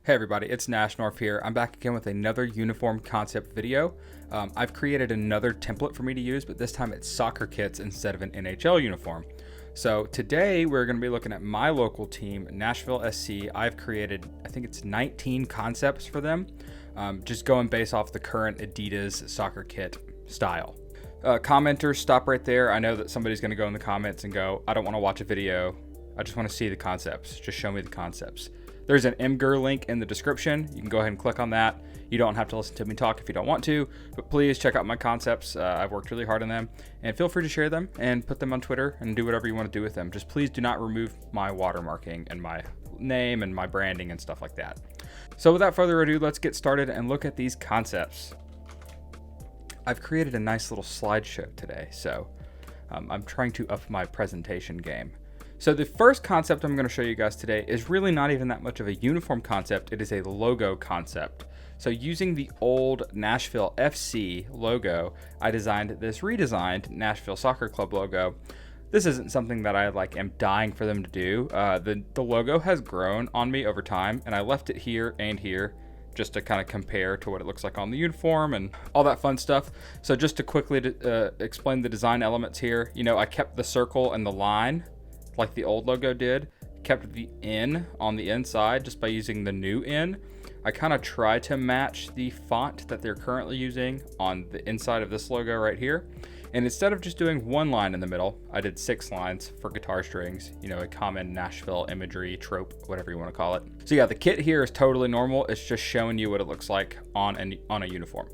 Hey everybody, it's NashNorf here. I'm back again with another uniform concept video. I've created another template for me to use, but this time it's soccer kits instead of an NHL uniform. So today we're going to be looking at my local team, Nashville SC. I've created, I think it's 19 concepts for them, just going based off the current Adidas soccer kit style. Commenters, stop right there. I know that somebody's going to go in the comments and go, I don't want to watch a video. I just want to see the concepts. Just show me the concepts. There's an MGR link in the description. You can go ahead and click on that. You don't have to listen to me talk if you don't want to, but please check out my concepts. I've worked really hard on them, and feel free to share them and put them on Twitter and do whatever you want to do with them. Just please do not remove my watermarking and my name and my branding and stuff like that. So without further ado, let's get started and look at these concepts. I've created a nice little slideshow today, so I'm trying to up my presentation game. So the first concept I'm going to show you guys today is really not even that much of a uniform concept. It is a logo concept. So using the old Nashville FC logo, I designed this redesigned Nashville Soccer Club logo. This isn't something that I am dying for them to do. The logo has grown on me over time, and I left it here and here just to kind of compare to what it looks like on the uniform and all that fun stuff. So just to quickly explain the design elements here, I kept the circle and the line like the old logo did, kept the N on the inside just by using the new N. I kind of try to match the font that they're currently using on the inside of this logo right here. And instead of just doing one line in the middle, I did 6 lines for guitar strings, a common Nashville imagery trope, whatever you want to call it. So yeah, the kit here is totally normal. It's just showing you what it looks like on a uniform.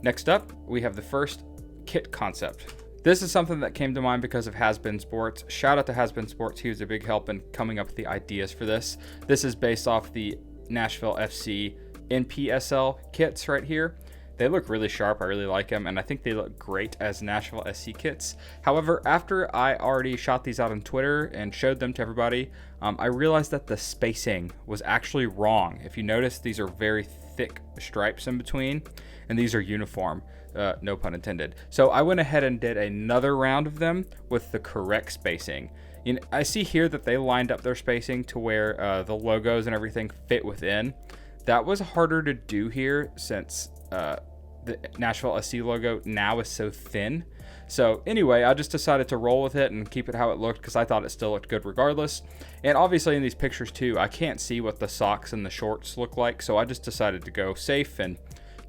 Next up, we have the first kit concept. This is something that came to mind because of Has Been Sports. Shout out to Has Been Sports. He was a big help in coming up with the ideas for this. This is based off the Nashville FC NPSL kits right here. They look really sharp. I really like them, and I think they look great as Nashville SC kits. However, after I already shot these out on Twitter and showed them to everybody, I realized that the spacing was actually wrong. If you notice, these are very thick stripes in between, and these are uniform. No pun intended. So I went ahead and did another round of them with the correct spacing. I see here that they lined up their spacing to where the logos and everything fit within. That was harder to do here since the Nashville SC logo now is so thin. So anyway, I just decided to roll with it and keep it how it looked because I thought it still looked good regardless. And obviously in these pictures too, I can't see what the socks and the shorts look like. So I just decided to go safe and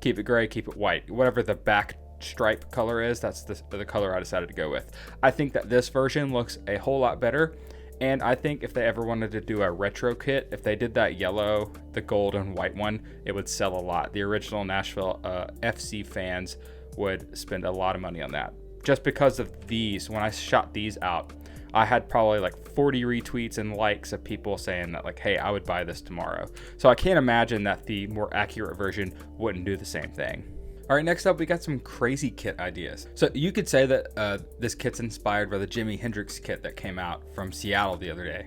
keep it gray, keep it white. Whatever the back stripe color is, that's the color I decided to go with. I think that this version looks a whole lot better. And I think if they ever wanted to do a retro kit, if they did that yellow, the gold and white one, it would sell a lot. The original Nashville FC fans would spend a lot of money on that. Just because of these, when I shot these out, I had probably 40 retweets and likes of people saying that hey, I would buy this tomorrow. So I can't imagine that the more accurate version wouldn't do the same thing. All right, next up, we got some crazy kit ideas. So you could say that this kit's inspired by the Jimi Hendrix Kit that came out from Seattle the other day.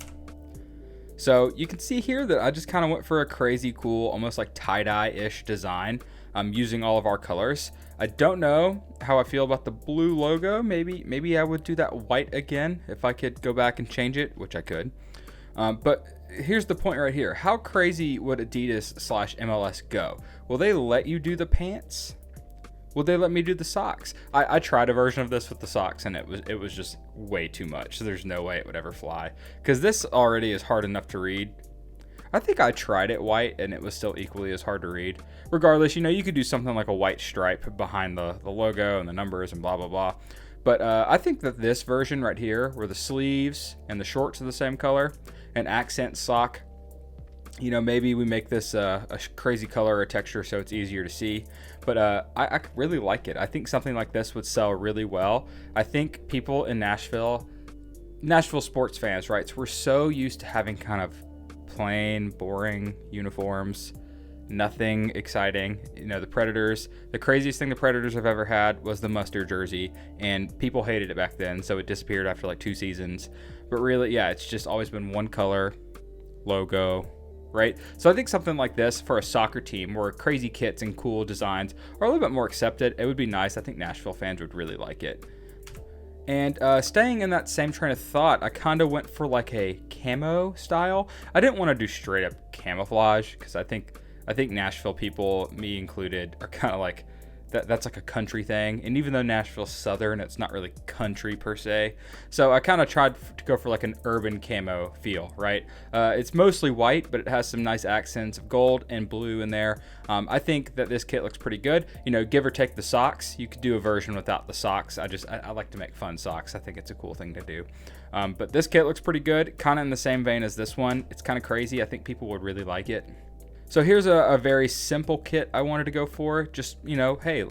So you can see here that I just kind of went for a crazy cool, almost like tie-dye-ish design. I'm using all of our colors. I don't know how I feel about the blue logo. Maybe I would do that white again if I could go back and change it, which I could. But here's the point right here. How crazy would Adidas/MLS go? Will they let you do the pants? Will they let me do the socks? I tried a version of this with the socks, and it was just way too much. So there's no way it would ever fly because this already is hard enough to read. I think I tried it white and it was still equally as hard to read. Regardless, you could do something like a white stripe behind the logo and the numbers and blah, blah, blah. But I think that this version right here, where the sleeves and the shorts are the same color, an accent sock, maybe we make this a crazy color or texture so it's easier to see. But I really like it. I think something like this would sell really well. I think people in Nashville sports fans, right? So we're so used to having kind of plain, boring uniforms, nothing exciting. The Predators, the craziest thing the Predators have ever had was the mustard jersey, and people hated it back then, so it disappeared after 2 seasons. But really, yeah, it's just always been one color, logo, right? So I think something like this for a soccer team where crazy kits and cool designs are a little bit more accepted, it would be nice. I think Nashville fans would really like it. And staying in that same train of thought, I kind of went for like a camo style. I didn't want to do straight up camouflage because I think Nashville people, me included, are kind of like that's like a country thing. And even though Nashville's southern, it's not really country per se. So I kind of tried to go for like an urban camo feel, right? It's mostly white, but it has some nice accents of gold and blue in there. I think that this kit looks pretty good. You know, give or take the socks. You could do a version without the socks. I like to make fun socks. I think it's a cool thing to do. But this kit looks pretty good, kind of in the same vein as this one. It's kind of crazy. I think people would really like it. So here's a very simple kit I wanted to go for. Just, you know, hey,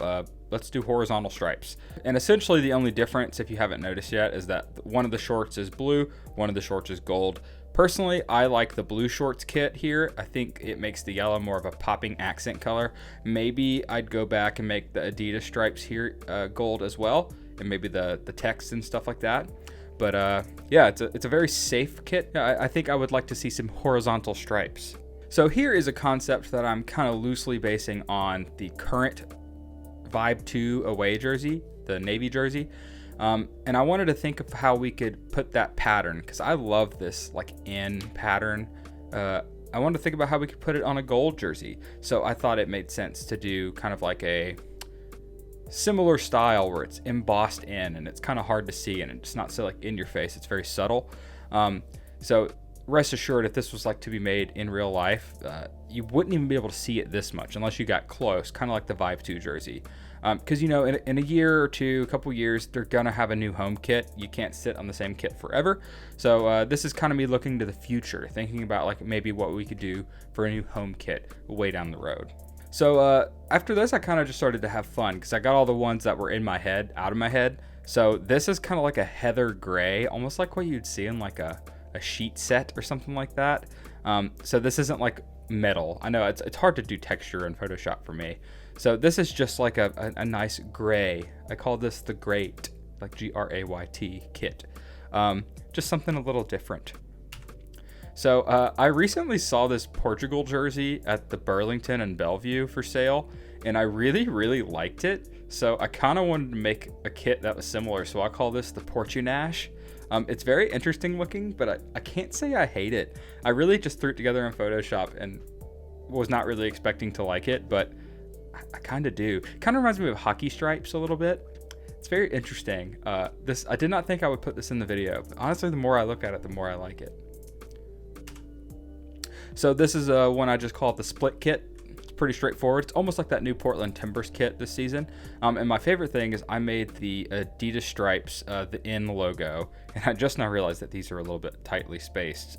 let's do horizontal stripes. And essentially the only difference, if you haven't noticed yet, is that one of the shorts is blue, one of the shorts is gold. Personally, I like the blue shorts kit here. I think it makes the yellow more of a popping accent color. Maybe I'd go back and make the Adidas stripes here gold as well, and maybe the text and stuff like that. But yeah, it's a very safe kit. I think I would like to see some horizontal stripes. So here is a concept that I'm kind of loosely basing on the current Vibe 2 away jersey, the navy jersey. And I wanted to think of how we could put that pattern, because I love this like N pattern. I wanted to think about how we could put it on a gold jersey. So I thought it made sense to do kind of like a similar style where it's embossed in and it's kind of hard to see and it's not so like in your face. It's very subtle. So rest assured, if this was like to be made in real life, you wouldn't even be able to see it this much unless you got close, kind of like the Vibe 2 jersey. Because, you know, in a year or two, a couple years, they're going to have a new home kit. You can't sit on the same kit forever. So this is kind of me looking to the future, thinking about like maybe what we could do for a new home kit way down the road. So after this, I kind of just started to have fun because I got all the ones that were in my head out of my head. So this is kind of like a heather gray, almost like what you'd see in like a sheet set or something like that. So this isn't like metal. I know it's hard to do texture in Photoshop for me. So this is just like a nice gray. I call this the Grayt, like Grayt kit. Just something a little different. So I recently saw this Portugal jersey at the Burlington and Bellevue for sale, and I really, really liked it. So I kind of wanted to make a kit that was similar. So I call this the Portunash. It's very interesting looking, but I can't say I hate it. I really just threw it together in Photoshop and was not really expecting to like it, but I kind of do. Kind of reminds me of hockey stripes a little bit. It's very interesting. I did not think I would put this in the video, but honestly, the more I look at it, the more I like it. So this is one I just call it the split kit. It's pretty straightforward. It's almost like that new Portland Timbers kit this season. And my favorite thing is I made the Adidas stripes, the N logo, and I just now realized that these are a little bit tightly spaced,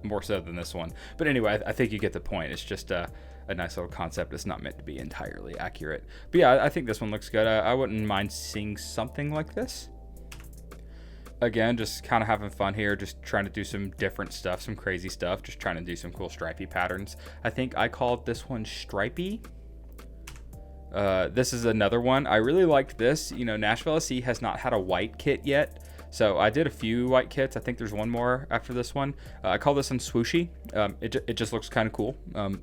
more so than this one. But anyway, I think you get the point. It's just a nice little concept. It's not meant to be entirely accurate. But yeah, I think this one looks good. I wouldn't mind seeing something like this. Again, just kind of having fun here, just trying to do some different stuff, some crazy stuff, just trying to do some cool stripy patterns. I think I called this one Stripey. This is another one. I really liked this. You know, Nashville SC has not had a white kit yet, so I did a few white kits. I think there's one more after this one. I call this one Swooshy. It just looks kind of cool.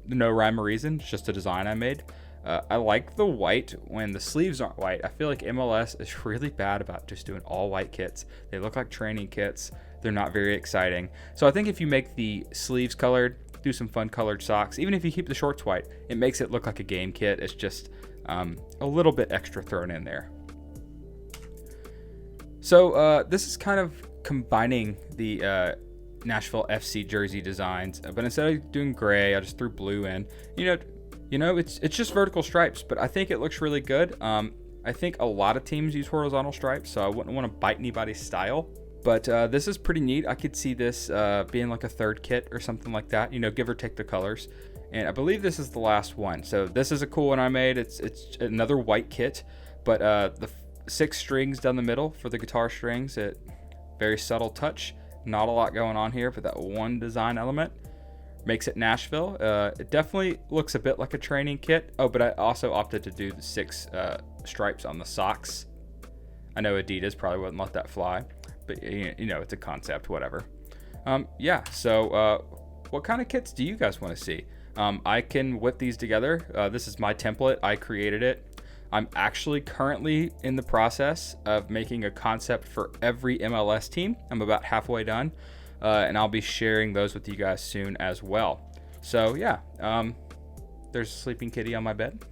No rhyme or reason, it's just a design I made. I like the white when the sleeves aren't white. I feel like MLS is really bad about just doing all white kits. They look like training kits. They're not very exciting. So I think if you make the sleeves colored, do some fun colored socks, even if you keep the shorts white, it makes it look like a game kit. It's just a little bit extra thrown in there. So this is kind of combining the Nashville FC jersey designs, but instead of doing gray, I just threw blue in. You know, it's just vertical stripes, but I think it looks really good. I think a lot of teams use horizontal stripes, so I wouldn't want to bite anybody's style. But this is pretty neat. I could see this being like a third kit or something like that, you know, give or take the colors. And I believe this is the last one. So this is a cool one I made. It's another white kit, but the 6 strings down the middle for the guitar strings. Very subtle touch. Not a lot going on here, but that one design element makes it Nashville. It definitely looks a bit like a training kit. Oh, but I also opted to do the 6 stripes on the socks. I know Adidas probably wouldn't let that fly, but you know, it's a concept, whatever. Yeah, so what kind of kits do you guys want to see? I can whip these together. This is my template. I created it. I'm actually currently in the process of making a concept for every MLS team. I'm about halfway done, and I'll be sharing those with you guys soon as well. So yeah, there's a sleeping kitty on my bed.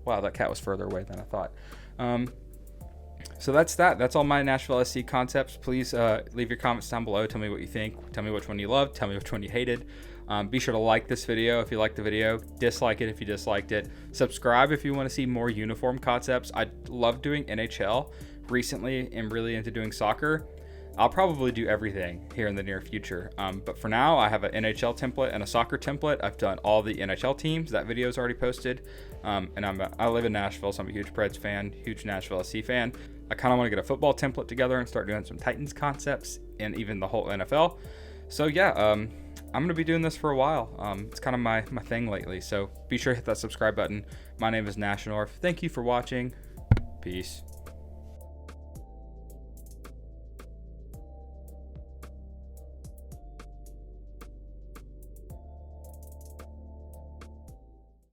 Wow, that cat was further away than I thought. So that's that. That's all my Nashville SC concepts. Please leave your comments down below. Tell me what you think. Tell me which one you loved. Tell me which one you hated. Be sure to like this video if you liked the video. Dislike it if you disliked it. Subscribe if you want to see more uniform concepts. I love doing NHL. Recently, I'm really into doing soccer. I'll probably do everything here in the near future. But for now, I have an NHL template and a soccer template. I've done all the NHL teams. That video is already posted. And I live in Nashville, so I'm a huge Preds fan, huge Nashville SC fan. I kind of want to get a football template together and start doing some Titans concepts and even the whole NFL. So yeah, I'm going to be doing this for a while. It's kind of my thing lately. So be sure to hit that subscribe button. My name is NashNorf. Thank you for watching. Peace.